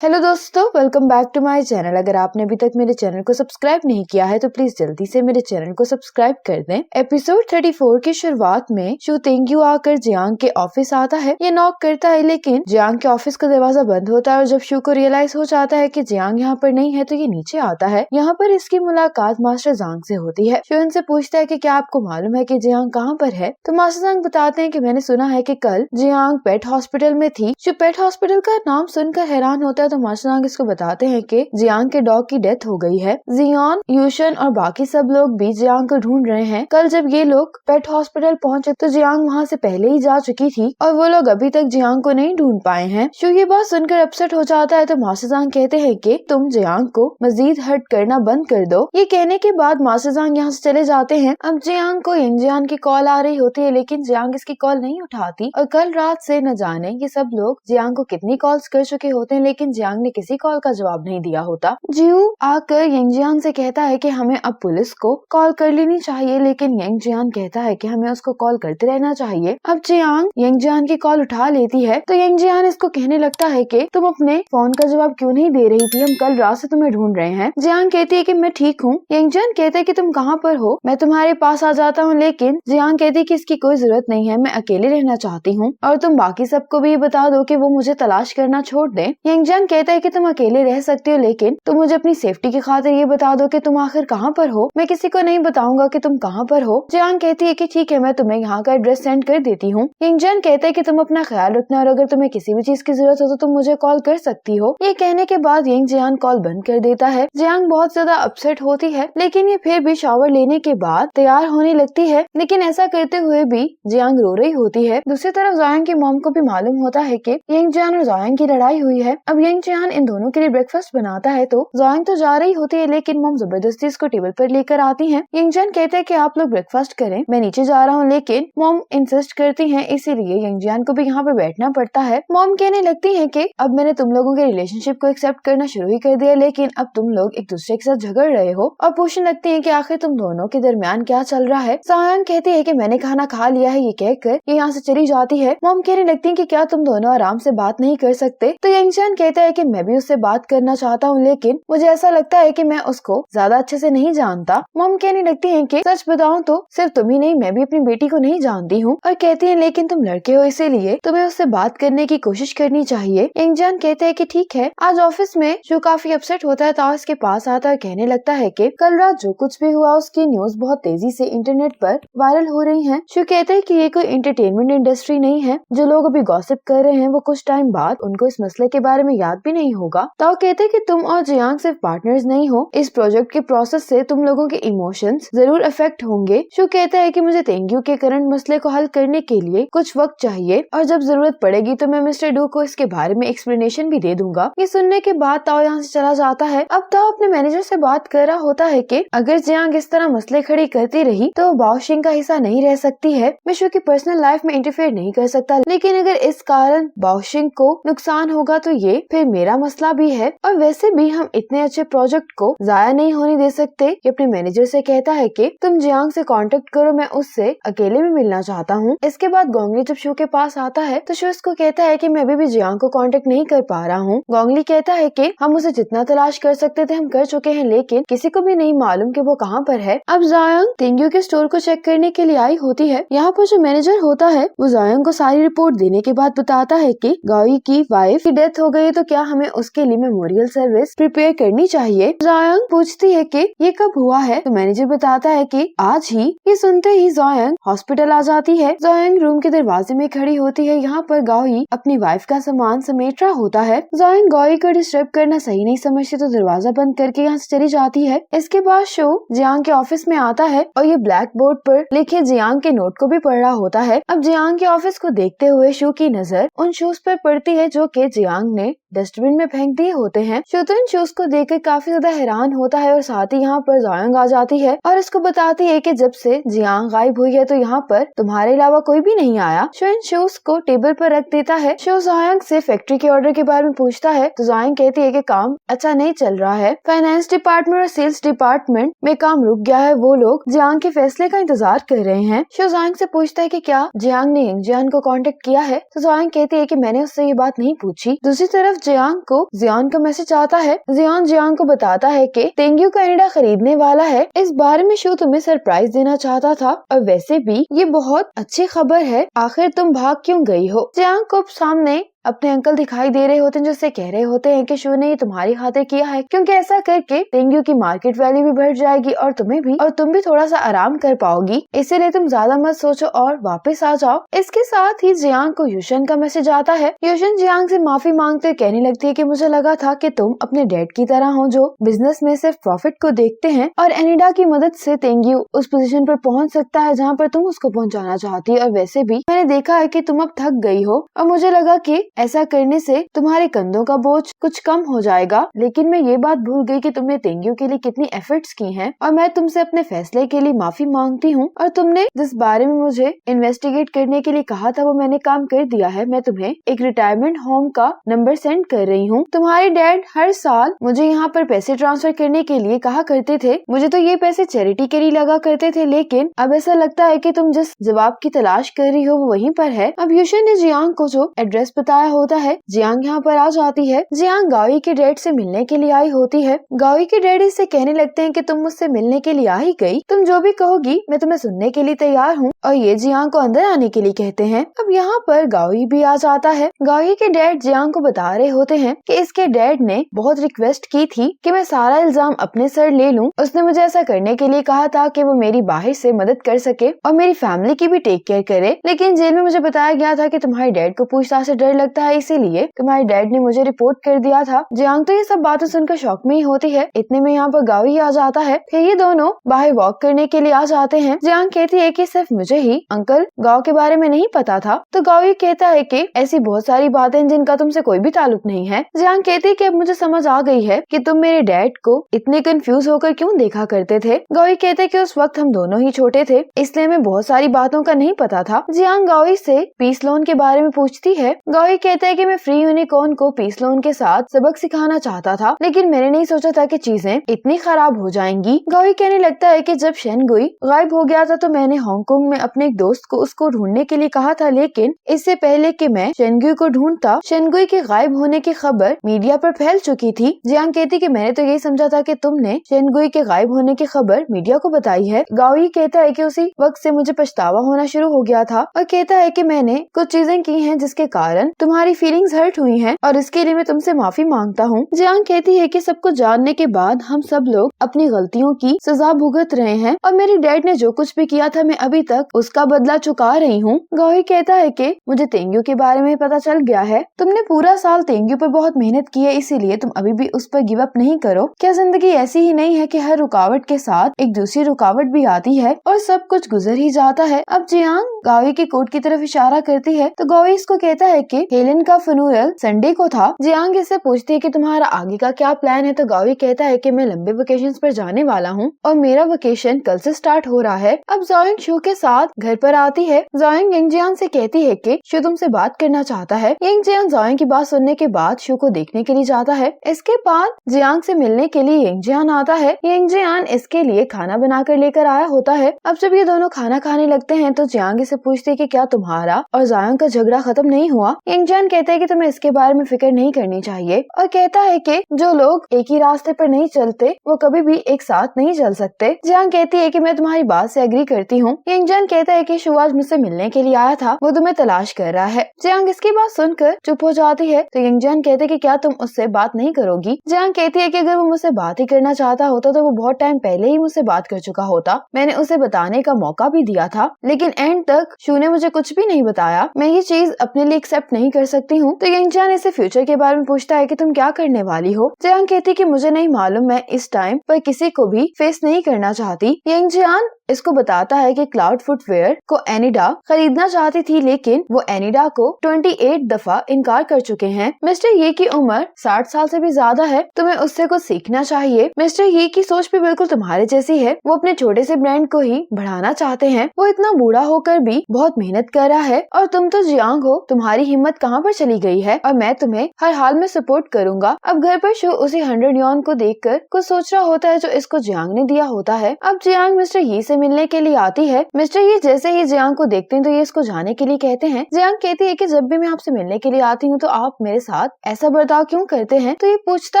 Hello दोस्तों, welcome back to my channel. अगर आपने अभी तक मेरे चैनल को सब्सक्राइब नहीं किया है तो प्लीज जल्दी से मेरे चैनल को सब्सक्राइब कर दें। एपिसोड 34 की शुरुआत में शू तेंग्यू आकर जियांग के ऑफिस आता है। ये नॉक करता है लेकिन जियांग के ऑफिस का दरवाजा बंद होता है और जब शू को रियलाइज हो जाता है कि जियांग यहाँ पर नहीं है तो ये नीचे आता है। यहाँ पर इसकी मुलाकात मास्टर जांग से होती है। शू इनसे पूछता है कि क्या आपको मालूम है कि जियांग कहाँ पर है, तो मास्टर जांग बताते हैं कि मैंने सुना है कि कल जियांग पेट हॉस्पिटल में थी। शू पेट हॉस्पिटल का नाम सुनकर हैरान होता है तो मास्टर जांग इसको बताते हैं कि जियांग के डॉग की डेथ हो गई है। जियान, यूशन और बाकी सब लोग भी जियांग को ढूंढ रहे हैं। कल जब ये लोग पेट हॉस्पिटल पहुंचे तो जियांग वहां से पहले ही जा चुकी थी और वो लोग अभी तक जियांग को नहीं ढूंढ पाए हैं। शू ये बात सुनकर अपसेट हो जाता है तो मास्टर जांग कहते हैं कि तुम जियांग को मजीद हर्ट करना बंद कर दो। ये कहने के बाद मास्टर जांग यहाँ से चले जाते हैं। अब जियांग को यंगजियान की कॉल आ रही होती है लेकिन जियांग इसकी कॉल नहीं उठाती और कल रात से न जाने ये सब लोग जियांग को कितनी कॉल्स कर चुके होते हैं लेकिन जियांग ने किसी कॉल का जवाब नहीं दिया होता। जियू आकर यंगजियान से कहता है कि हमें अब पुलिस को कॉल कर लेनी चाहिए लेकिन यंगजियान कहता है कि हमें उसको कॉल करते रहना चाहिए। अब जियांग यंगजियान की कॉल उठा लेती है तो यंगजियान इसको कहने लगता है कि तुम अपने फोन का जवाब क्यों नहीं दे रही थी, हम कल रात से तुम्हें ढूंढ रहे हैं। जियांग कहती है कि मैं ठीक हूँ। यंगजियान कहता है कि तुम कहाँ पर हो, मैं तुम्हारे पास आ जाता हूँ, लेकिन जियांग कहती है कि इसकी कोई जरूरत नहीं है, मैं अकेले रहना चाहती हूँ और तुम बाकी सबको भी बता दो कि वो मुझे तलाश करना छोड़ दें। यंगजियान कहता है कि तुम अकेले रह सकती हो लेकिन तुम मुझे अपनी सेफ्टी की खातिर ये बता दो कि तुम आखिर कहाँ पर हो, मैं किसी को नहीं बताऊंगा कि तुम कहाँ पर हो। जियांग कहती है कि ठीक है, मैं तुम्हें यहाँ का एड्रेस सेंड कर देती हूँ। यंगजियान कहता है कि तुम अपना ख्याल रखना और अगर तुम्हें किसी भी चीज की जरूरत हो तो तुम मुझे कॉल कर सकती हो। ये कहने के बाद यंगजियान कॉल बंद कर देता है। जियांग बहुत ज्यादा अपसेट होती है लेकिन ये फिर भी शावर लेने के बाद तैयार होने लगती है, लेकिन ऐसा करते हुए भी जियांग रो रही होती है। दूसरी तरफ जियांग की मॉम को भी मालूम होता है कि यंगजियान और जियांग की लड़ाई हुई है। अब यंगजियान इन दोनों के लिए ब्रेकफास्ट बनाता है तो जियांग तो जा रही होती है लेकिन मॉम जबरदस्ती इसको टेबल पर लेकर आती हैं। यंगजियान कहते हैं कि आप लोग ब्रेकफास्ट करें, मैं नीचे जा रहा हूँ, लेकिन मॉम इंसिस्ट करती हैं, इसीलिए यंगजियान को भी यहाँ पर बैठना पड़ता है। मॉम कहने लगती है कि अब मैंने तुम लोगों के रिलेशनशिप को एक्सेप्ट करना शुरू ही कर दिया लेकिन अब तुम लोग एक दूसरे के साथ झगड़ रहे हो और पूछने लगती है कि आखिर तुम दोनों के दरमियान क्या चल रहा है। जियांग कहती है कि मैंने खाना खा लिया है। ये कहकर ये यहाँ से चली जाती है। मॉम कहने लगती है कि क्या तुम दोनों आराम से बात नहीं कर सकते, तो यंगजियान कहता है कि मैं भी उससे बात करना चाहता हूँ लेकिन मुझे ऐसा लगता है कि मैं उसको ज्यादा अच्छे से नहीं जानता। मॉम कहने लगती है कि सच बताऊं तो सिर्फ तुम ही नहीं, मैं भी अपनी बेटी को नहीं जानती हूँ और कहती है लेकिन तुम लड़के हो इसीलिए तुम्हें उससे बात करने की कोशिश करनी चाहिए। यंगजियान कहते हैं कि ठीक है। आज ऑफिस में जो काफी अपसेट होता है तो उसके पास आता है, कहने लगता है कि कल रात जो कुछ भी हुआ उसकी न्यूज बहुत तेजी से इंटरनेट पर वायरल हो रही है। शू कहते हैं कि ये कोई एंटरटेनमेंट इंडस्ट्री नहीं है, जो लोग अभी गॉसिप कर रहे हैं वो कुछ टाइम बाद उनको इस मसले के बारे में याद भी नहीं होगा। ताओ कहते हैं कि तुम और जियांग सिर्फ पार्टनर्स नहीं हो, इस प्रोजेक्ट के प्रोसेस से तुम लोगों के इमोशंस जरूर अफेक्ट होंगे। शू कहता है कि मुझे तेंग्यू के करंट मसले को हल करने के लिए कुछ वक्त चाहिए और जब जरूरत पड़ेगी तो मैं मिस्टर डू को इसके बारे में एक्सप्लेनेशन भी दे दूंगा। ये सुनने के बाद ताओ यहाँ से चला जाता है। अब ताओ अपने मैनेजर से बात कर रहा होता है कि अगर जियांग इस तरह मसले खड़ी करती रही तो बाओशिंग का हिस्सा नहीं रह सकती है। मैं शू की पर्सनल लाइफ में इंटरफेयर नहीं कर सकता, लेकिन अगर इस कारण बाओशिंग को नुकसान होगा तो ये फिर मेरा मसला भी है और वैसे भी हम इतने अच्छे प्रोजेक्ट को जाया नहीं होने दे सकते। ये अपने मैनेजर से कहता है कि तुम जियांग से कांटेक्ट करो, मैं उससे अकेले भी मिलना चाहता हूँ। इसके बाद गोंगली जब शू के पास आता है तो शू इसको कहता है कि मैं अभी भी जियांग को कांटेक्ट नहीं कर पा रहा हूँ। गोंगली कहता है कि हम उसे जितना तलाश कर सकते थे हम कर चुके हैं लेकिन किसी को भी नहीं मालूम कि वो कहाँ पर है। अब जियांग तेंग्यू के स्टोर को चेक करने के लिए आई होती है। यहाँ पर जो मैनेजर होता है वो जियांग को सारी रिपोर्ट देने के बाद बताता है कि गाओई की वाइफ की डेथ हो गई तो क्या हमें उसके लिए मेमोरियल सर्विस प्रिपेयर करनी चाहिए। जियांग पूछती है कि ये कब हुआ है, तो मैनेजर बताता है कि आज ही। ये सुनते ही जियांग हॉस्पिटल आ जाती है। जियांग रूम के दरवाजे में खड़ी होती है। यहाँ पर गाओई अपनी वाइफ का सामान समेट रहा होता है। जियांग गाओई को डिस्टर्ब करना सही नहीं समझती तो दरवाजा बंद करके यहाँ से चली जाती है। इसके बाद शो जियांग के ऑफिस में आता है और ये ब्लैक बोर्ड पर लिखे जियांग के नोट को भी पढ़ रहा होता है। अब जियांग के ऑफिस को देखते हुए शो की नजर उन शूज पर पड़ती है जो कि जियांग ने डस्टबिन में फेंक दिए होते हैं। शो तो इन शूज को देखकर काफी ज्यादा हैरान होता है और साथ ही यहाँ पर जियांग आ जाती है और इसको बताती है कि जब से जियांग गायब हुई है तो यहाँ पर तुम्हारे अलावा कोई भी नहीं आया। शो इन शूज को टेबल पर रख देता है। शो जियांग से फैक्ट्री के ऑर्डर के बारे में पूछता है तो जियांग कहती है कि काम अच्छा नहीं चल रहा है, फाइनेंस डिपार्टमेंट और सेल्स डिपार्टमेंट में काम रुक गया है, वो लोग जियांग के फैसले का इंतजार कर रहे हैं। शो जियांग से पूछता है कि क्या जियांग ने यंगजियान को कांटेक्ट किया है, तो जियांग कहती है कि मैंने उससे ये बात नहीं पूछी। दूसरी तरफ जियांग को जियान का मैसेज आता है। जियान जियांग को बताता है कि तेंग्यू कनाडा खरीदने वाला है। इस बारे में शू तुम्हें सरप्राइज देना चाहता था और वैसे भी ये बहुत अच्छी खबर है। आखिर तुम भाग क्यों गई हो? जियांग को सामने अपने अंकल दिखाई दे रहे होते हैं जो उससे कह रहे होते हैं कि शू ने ये तुम्हारी खातिर किया है, क्योंकि ऐसा करके तेंग्यू की मार्केट वैल्यू भी बढ़ जाएगी और तुम्हें भी, और तुम भी थोड़ा सा आराम कर पाओगी। इसीलिए तुम ज्यादा मत सोचो और वापस आ जाओ। इसके साथ ही जियांग को यूशन का मैसेज आता है। यूशन जियांग से माफी मांगते कहने लगती है कि मुझे लगा था कि तुम अपने डैड की तरह हो जो बिजनेस में सिर्फ प्रॉफिट को देखते हैं और एनिडा की मदद से तेंग्यू उस पोजीशन पर पहुंच सकता है जहाँ पर तुम उसको पहुंचाना चाहती है। और वैसे भी मैंने देखा है कि तुम अब थक गई हो और मुझे लगा कि ऐसा करने से तुम्हारे कंधों का बोझ कुछ कम हो जाएगा, लेकिन मैं ये बात भूल गई कि तुमने तेंग्यू के लिए कितनी एफर्ट्स की हैं और मैं तुमसे अपने फैसले के लिए माफी मांगती हूँ। और तुमने जिस बारे में मुझे इन्वेस्टिगेट करने के लिए कहा था वो मैंने काम कर दिया है। मैं तुम्हें एक रिटायरमेंट होम का नंबर सेंड कर रही हूँ। तुम्हारे डैड हर साल मुझे यहाँ पर पैसे ट्रांसफर करने के लिए कहा करते थे। मुझे तो ये पैसे चैरिटी के लिए लगा करते थे, लेकिन अब ऐसा लगता है कि तुम जिस जवाब की तलाश कर रही हो वो वहीं पर है। अब यूशन ने जियांग को जो एड्रेस बताया होता है, जियांग यहाँ पर आ जाती है। जियांग गाओई के डैड से मिलने के लिए आई होती है। गाओई के डैड इससे कहने लगते हैं कि तुम मुझसे मिलने के लिए आ ही गई, तुम जो भी कहोगी मैं तुम्हें सुनने के लिए तैयार हूँ, और ये जियांग को अंदर आने के लिए कहते हैं। अब यहाँ पर गाओई भी आ जाता है। गाओई के डैड जियांग को बता रहे होते हैं कि इसके डैड ने बहुत रिक्वेस्ट की थी कि मैं सारा इल्जाम अपने सर ले लूं। उसने मुझे ऐसा करने के लिए कहा था कि वो मेरी बाहर से मदद कर सके और मेरी फैमिली की भी टेक केयर करे, लेकिन जेल में मुझे बताया गया था कि तुम्हारे डैड को पूछताछ से डर लगता है, इसीलिए तुम्हारे डैड ने मुझे रिपोर्ट कर दिया था। जियांग तो ये सब बातें सुनकर शौक में ही होती है। इतने में यहाँ पर गाओई आ जाता है। फिर ये दोनों बाहर वॉक करने के लिए आ जाते हैं। जियांग कहती है कि सिर्फ मुझे ही अंकल गाओ के बारे में नहीं पता था, तो गाओई कहता है कि ऐसी बहुत सारी बातें जिनका तुमसे कोई भी ताल्लुक नहीं है। जियांग कहती है कि अब मुझे समझ आ गई है कि तुम मेरे डैड को इतने कंफ्यूज होकर क्यों देखा करते थे। गाओई कहते हैं कि उस वक्त हम दोनों ही छोटे थे, इसलिए हमें बहुत सारी बातों का नहीं पता था। जियांग गाओई से पीस लोन के बारे में पूछती है। गाओई कहता है कि मैं फ्री यूनिकॉर्न को पीस लोन के साथ सबक सिखाना चाहता था, लेकिन मैंने नहीं सोचा था कि चीजें इतनी खराब हो जाएंगी। गाओई कहने लगता है कि जब शेनगुई गायब हो गया था तो मैंने हांगकांग में अपने एक दोस्त को उसको ढूंढने के लिए कहा था, लेकिन इससे पहले कि मैं शेनगुई को ढूंढता, शेनगुई के गायब होने की खबर मीडिया पर फैल चुकी थी। जियांग कहती कि मैंने तो यही समझा था कि तुमने शेनगुई के गायब होने की खबर मीडिया को बताई है। गाओई कहता है कि उसी वक्त से मुझे पछतावा होना शुरू हो गया था और कहता है कि मैंने कुछ चीजें की हैं जिसके कारण तुम्हारी फीलिंग्स हर्ट हुई हैं और इसके लिए मैं तुमसे माफी मांगता हूँ। जियांग कहती है कि सब कुछ जानने के बाद हम सब लोग अपनी गलतियों की सजा भुगत रहे हैं और मेरे डैड ने जो कुछ भी किया था मैं अभी तक उसका बदला चुका रही हूँ। गाओई कहता है कि मुझे तेंग्यू के बारे में पता चल गया है। तुमने पूरा साल तेंग्यू पर बहुत मेहनत की है, इसीलिए तुम अभी भी उस पर गिव अप नहीं करो। क्या जिंदगी ऐसी ही नहीं है कि हर रुकावट के साथ एक दूसरी रुकावट भी आती है और सब कुछ गुजर ही जाता है। अब जियांग गाओई के कोट की तरफ इशारा करती है तो गाओई इसको कहता है कि हेलेन का फ्यूनरल संडे को था। जियांग इससे पूछती है कि तुम्हारा आगे का क्या प्लान है, तो गाओई कहता है कि मैं लंबे वेकेशंस पर जाने वाला हूँ और मेरा वेकेशन कल से स्टार्ट हो रहा है। अब ज़ोइंग शू के साथ घर पर आती है। ज़ोइंग यंगजियान से कहती है कि शू तुमसे बात करना चाहता है। यंगजियान ज़ोइंग की बात सुनने के बाद शू को देखने के लिए जाता है। इसके बाद जियांग से मिलने के लिए यंगजियान आता है। यंगजियान इसके लिए खाना बनाकर लेकर आया होता है। अब जब ये दोनों खाना खाने लगते हैं तो जियांग से पूछती है कि क्या तुम्हारा और ज़ोइंग का झगड़ा खत्म नहीं हुआ। यंगजियान कहते हैं कि तुम्हें इसके बारे में फिक्र नहीं करनी चाहिए और कहता है कि जो लोग एक ही रास्ते पर नहीं चलते वो कभी भी एक साथ नहीं चल सकते। जियांग कहती है कि मैं तुम्हारी बात से एग्री करती हूँ। यंगजियान कहता है कि शू आज मुझसे मिलने के लिए आया था, वो तुम्हें तलाश कर रहा है। जियांग इसकी बात सुनकर चुप हो जाती है तो यंगजियान कहते हैं कि क्या तुम उससे बात नहीं करोगी। जियांग कहती है कि अगर वो मुझसे बात ही करना चाहता होता तो वो बहुत टाइम पहले ही मुझसे बात कर चुका होता। मैंने उसे बताने का मौका भी दिया था, लेकिन एंड तक शू ने मुझे कुछ भी नहीं बताया। मैं ये चीज अपने लिए एक्सेप्ट नहीं कर सकती हूँ। तो यंगजियान इसे फ्यूचर के बारे में पूछता है कि तुम क्या करने वाली हो। जियांग कहती है कि मुझे नहीं मालूम, मैं इस टाइम पर किसी को भी फेस नहीं करना चाहती। यंगजियान इसको बताता है कि क्लाउड फुटवेयर को एनिडा खरीदना चाहती थी, लेकिन वो एनिडा को 28 दफा इनकार कर चुके हैं। मिस्टर ये की उम्र 60 साल से भी ज्यादा है, तुम्हें उससे कुछ सीखना चाहिए। मिस्टर ये की सोच भी बिल्कुल तुम्हारे जैसी है, वो अपने छोटे से ब्रांड को ही बढ़ाना चाहते हैं। वो इतना बूढ़ा होकर भी बहुत मेहनत कर रहा है और तुम तो जियांग हो, तुम्हारी हिम्मत कहाँ पर चली गई है और मैं तुम्हें हर हाल में सपोर्ट करूंगा। अब घर पर शू उसी 100 यॉन को देखकर कुछ सोच रहा होता है जो इसको जियांग ने दिया होता है। अब जियांग मिस्टर यी से मिलने के लिए आती है। मिस्टर यी जैसे ही जियांग को देखते हैं तो ये इसको जाने के लिए कहते हैं। जियांग कहती है कि जब भी मैं आपसे मिलने के लिए आती हूँ तो आप मेरे साथ ऐसा बर्ताव क्यों करते हैं। तो ये पूछता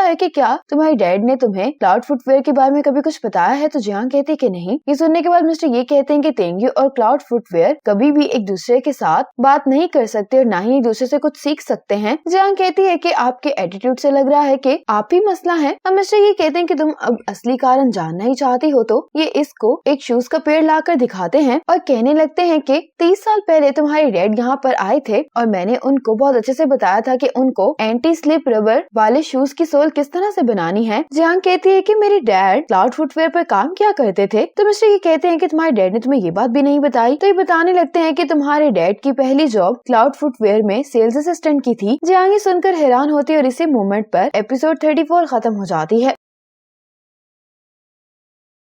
है कि क्या तुम्हारी डैड ने तुम्हें क्लाउड फुटवेयर के बारे में कभी कुछ बताया है। तो जियांग कहती है कि नहीं। ये सुनने के बाद मिस्टर ये कहते हैं कि तेंग्यू और क्लाउड फुटवेयर कभी भी एक दूसरे के साथ बात नहीं कर सकते और ना ही एक दूसरे से कुछ सीख सकते हैं। जियांग कहती है कि आपके एटीट्यूड से लग रहा है कि आप ही मसला है। अब मिस्टर ये कहते हैं कि तुम अब असली कारण जानना ही चाहती हो। तो ये इसको एक शूज का पेड़ लाकर दिखाते हैं और कहने लगते हैं कि 30 साल पहले तुम्हारे डैड यहाँ पर आए थे और मैंने उनको बहुत अच्छे से बताया था कि उनको एंटी स्लिप रबर वाले शूज की सोल किस तरह से बनानी है। जियांग कहती है कि मेरे डैड क्लाउड फुटवेयर पर काम किया करते थे। तो मिस्टर ये कहते हैं कि तुम्हारे डैड ने तुम्हें ये बात भी नहीं बताई। तो ये बताने लगते हैं कि तुम्हारे डैड की पहली जॉब क्लाउड फुटवेयर में सेल्स असिस्टेंट की थी। जियांग सुनकर हैरान होती है और इसी मोमेंट पर एपिसोड 34 खत्म हो जाती है।